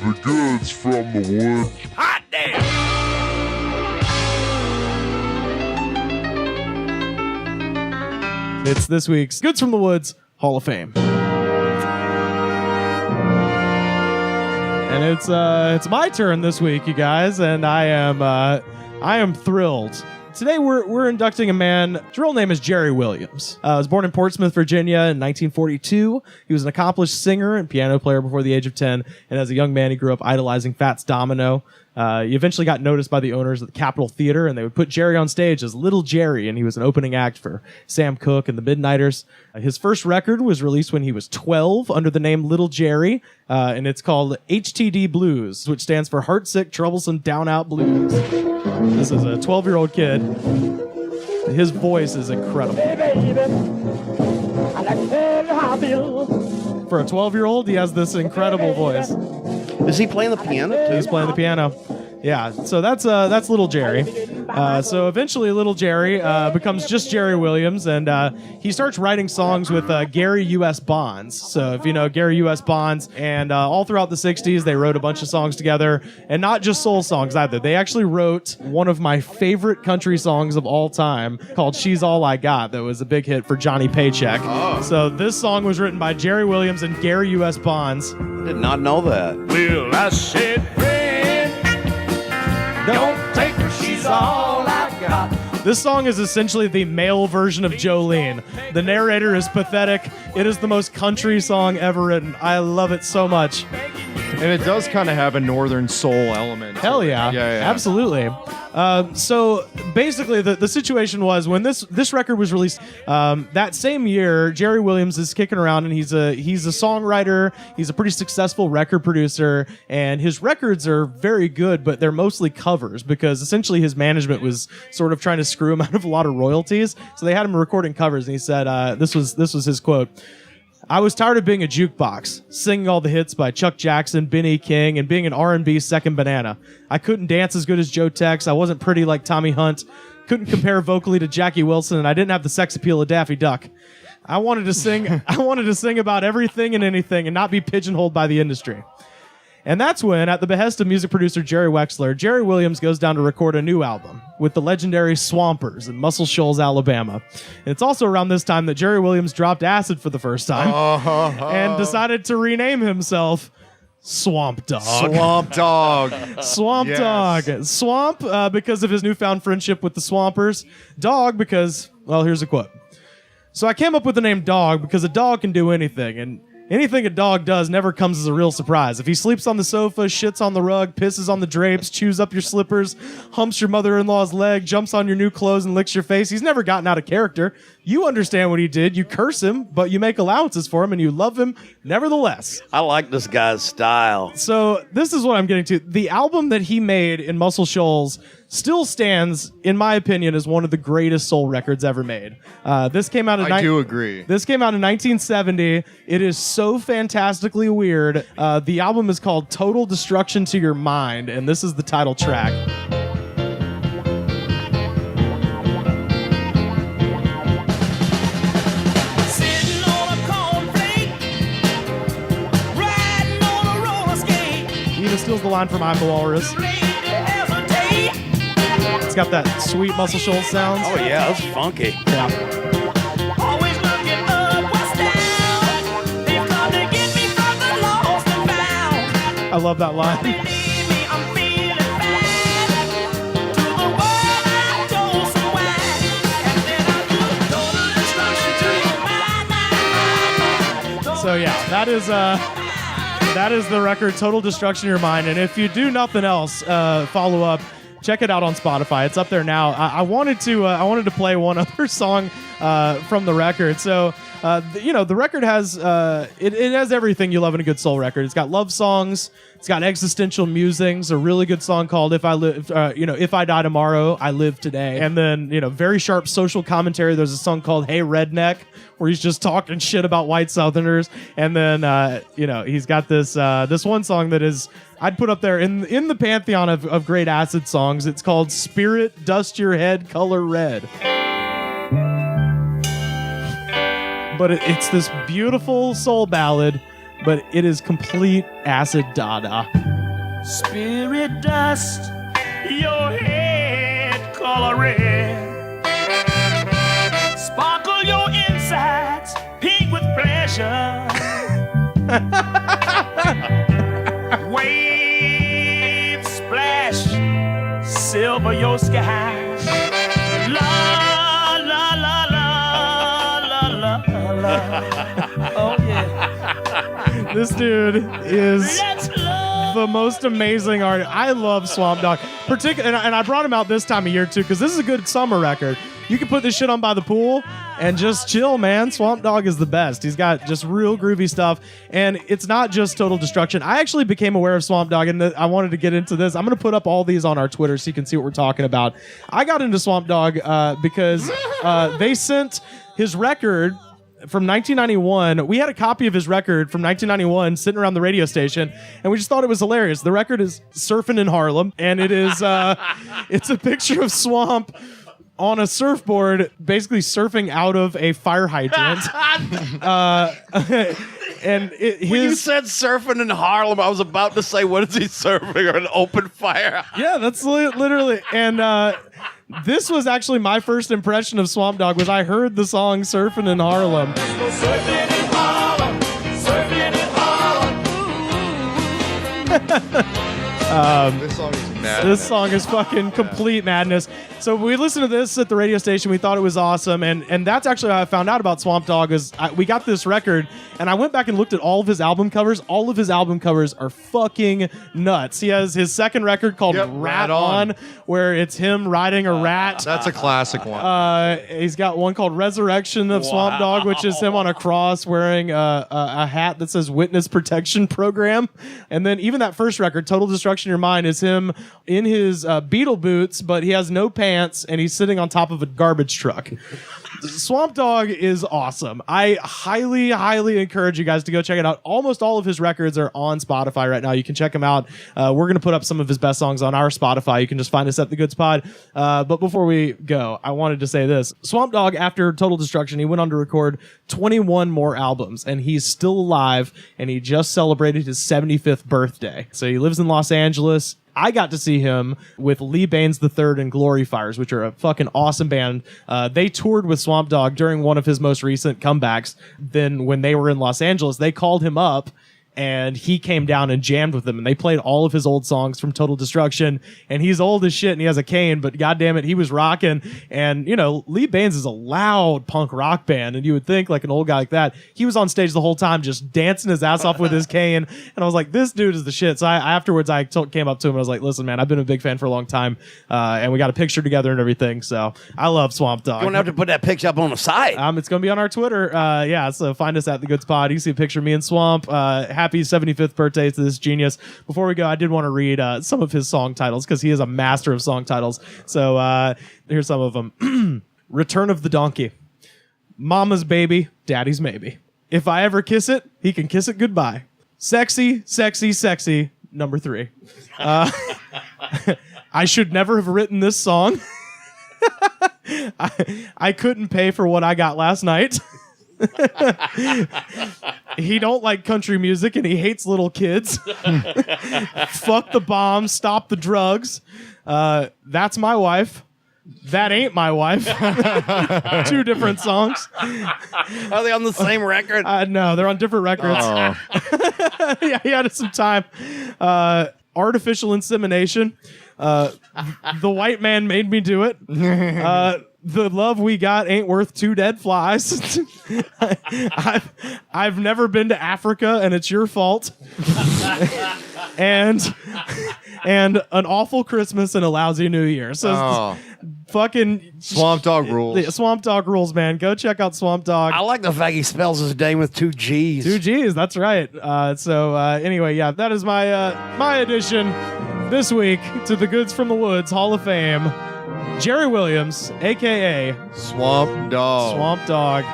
The goods from the wood. Hot damn! It's this week's Goods from the Woods Hall of Fame. And it's my turn this week, you guys, and I am thrilled. Today we're inducting a man. His real name is Jerry Williams. He was born in Portsmouth, Virginia in 1942. He was an accomplished singer and piano player before the age of 10, and as a young man he grew up idolizing Fats Domino. He eventually got noticed by the owners of the Capitol Theater, and they would put Jerry on stage as Little Jerry, and he was an opening act for Sam Cooke and the Midnighters. His first record was released when he was 12 under the name Little Jerry, and it's called HTD Blues, which stands for Heartsick, Troublesome, Down-Out Blues. This is a 12-year-old kid. His voice is incredible. For a 12-year-old, he has this incredible voice. Is he playing the piano too? He's playing the piano. Yeah, so that's Little Jerry. So eventually Little Jerry becomes just Jerry Williams, and he starts writing songs with Gary U.S. Bonds. So if you know Gary U.S. Bonds, and all throughout the 60s, they wrote a bunch of songs together, and not just soul songs either. They actually wrote one of my favorite country songs of all time called She's All I Got that was a big hit for Johnny Paycheck. Oh. So this song was written by Jerry Williams and Gary U.S. Bonds. Did not know that. Well, I said, friend, don't take her, she's all I've got. This song is essentially the male version of Jolene. The narrator is pathetic. It is the most country song ever written. I love it so much. And it does kind of have a northern soul element. Hell yeah. Yeah. Absolutely. So basically the situation was when this record was released that same year, Jerry Williams is kicking around, and he's a songwriter. He's a pretty successful record producer, and his records are very good, but they're mostly covers because essentially his management was sort of trying to screw him out of a lot of royalties. So they had him recording covers, and he said this was his quote. I was tired of being a jukebox, singing all the hits by Chuck Jackson, Benny King, and being an R&B second banana. I couldn't dance as good as Joe Tex. I wasn't pretty like Tommy Hunt. Couldn't compare vocally to Jackie Wilson, and I didn't have the sex appeal of Daffy Duck. I wanted to sing about everything and anything and not be pigeonholed by the industry. And that's when, at the behest of music producer Jerry Wexler, Jerry Williams goes down to record a new album with the legendary Swampers in Muscle Shoals, Alabama. And it's also around this time that Jerry Williams dropped acid for the first time and decided to rename himself Swamp Dogg. Swamp Dogg. Swamp Yes. Dogg. Swamp because of his newfound friendship with the Swampers. Dog because, well, here's a quote. So I came up with the name Dog because a dog can do anything, and anything a dog does never comes as a real surprise. If he sleeps on the sofa, shits on the rug, pisses on the drapes, chews up your slippers, humps your mother-in-law's leg, jumps on your new clothes and licks your face, he's never gotten out of character. You understand what he did. You curse him, but you make allowances for him, and you love him nevertheless. I like this guy's style. So this is what I'm getting to. The album that he made in Muscle Shoals still stands, in my opinion, as one of the greatest soul records ever made. This came out in I do agree. This came out in 1970. It is so fantastically weird. The album is called Total Destruction to Your Mind, and this is the title track. He even steals the line from I'm the Walrus. It's got that sweet Muscle Shoals sound. Oh yeah, that's funky. Yeah. Always looking up, what's down? They've come to get me from the lost and found. I love that line. Believe me, I'm feeling bad. To the world I told so wide. And then I do total destruction to your mind. So yeah, that is the record Total Destruction to Your Mind. And if you do nothing else, follow up. Check it out on Spotify. It's up there now. I wanted to play one other song from the record. So the record has it has everything you love in a good soul record. It's got love songs. It's got existential musings. A really good song called If I Die Tomorrow, I Live Today. And then very sharp social commentary. There's a song called Hey Redneck, where he's just talking shit about white Southerners. And then he's got this one song that is, I'd put up there in the pantheon of great acid songs. It's called Spirit Dust Your Head Color Red. But it's this beautiful soul ballad but it is complete acid dada. Spirit dust, your head color red. Sparkle your insides, pink with pleasure. Wave splash, silver your skies. La la la la la la la. Oh yeah. This dude is Let's love. the most amazing artist. I love Swamp Dogg, particularly, and I brought him out this time of year too because this is a good summer record. You can put this shit on by the pool and just chill, man. Swamp Dogg is the best. He's got just real groovy stuff, and it's not just Total Destruction. I actually became aware of Swamp Dogg, and I wanted to get into this. I'm going to put up all these on our Twitter so you can see what we're talking about. I got into Swamp Dogg because they sent his record from 1991. We had a copy of his record from 1991 sitting around the radio station, and we just thought it was hilarious. The record is Surfing in Harlem, and it is it's a picture of Swamp on a surfboard, basically surfing out of a fire hydrant. And When you said surfing in Harlem, I was about to say, what is he surfing? Or an open fire? yeah, that's literally. And this was actually my first impression of Swamp Dogg. Was I heard the song "Surfing in Harlem." Surfing in Harlem, surfing in Harlem. This song is mad. This song is fucking complete madness. So we listened to this at the radio station. We thought it was awesome, and that's actually how I found out about Swamp Dogg. We got this record, and I went back and looked at all of his album covers. All of his album covers are fucking nuts. He has his second record called Rat On, where it's him riding a rat. That's a classic one. He's got one called Resurrection of Swamp Dogg, which is him on a cross wearing a hat that says Witness Protection Program. And then even that first record, Total Destruction in Your Mind, is him in his Beetle boots, but he has no pants and he's sitting on top of a garbage truck. Swamp Dogg is awesome. I highly, highly encourage you guys to go check it out. Almost all of his records are on Spotify right now. You can check them out. We're going to put up some of his best songs on our Spotify. You can just find us at The Goods Pod. But before we go, I wanted to say this. Swamp Dogg, after Total Destruction, he went on to record 21 more albums, and he's still alive, and he just celebrated his 75th birthday. So he lives in Los Angeles. I got to see him with Lee Baines III and Glory Fires, which are a fucking awesome band. They toured with Swamp Dogg during one of his most recent comebacks. Then when they were in Los Angeles, they called him up and he came down and jammed with them, and they played all of his old songs from Total Destruction. And he's old as shit and he has a cane, but goddamn it, he was rocking. And you know, Lee Baines is a loud punk rock band, and you would think like an old guy like that, he was on stage the whole time just dancing his ass off with his cane. And I was like, this dude is the shit. So afterwards I came up to him and I was like, listen, man, I've been a big fan for a long time, and we got a picture together and everything. So I love Swamp Dogg. You don't have to put that picture up on the site. It's going to be on our Twitter. Yeah, so find us at The Goods Pod. You see a picture of me and Swamp. Happy 75th birthday to this genius. Before we go, I did want to read some of his song titles because he is a master of song titles. So here's some of them. Return of the Donkey. Mama's Baby, Daddy's Maybe. If I Ever Kiss It, He Can Kiss It Goodbye. Sexy, Sexy, Sexy, number 3. I Should Never Have Written This Song. I Couldn't Pay for What I Got Last Night. He don't like country music and he hates little kids. Fuck the bomb, stop the drugs. That's my wife. That ain't my wife. 2 different songs. Are they on the same record? No, they're on different records. Oh. Yeah, he had some time. Artificial Insemination. The White Man Made Me Do It. The Love We Got Ain't Worth 2 Dead Flies. I've never been to Africa and it's your fault. and An Awful Christmas and a Lousy New Year. So fucking Swamp Dogg rules. Swamp Dogg rules, man. Go check out Swamp Dogg. I like the fact he spells his name with 2 G's. 2 G's, that's right. Anyway, yeah, that is my addition this week to the Goods from the Woods Hall of Fame. Jerry Williams, a.k.a. Swamp Dogg. Swamp Dogg.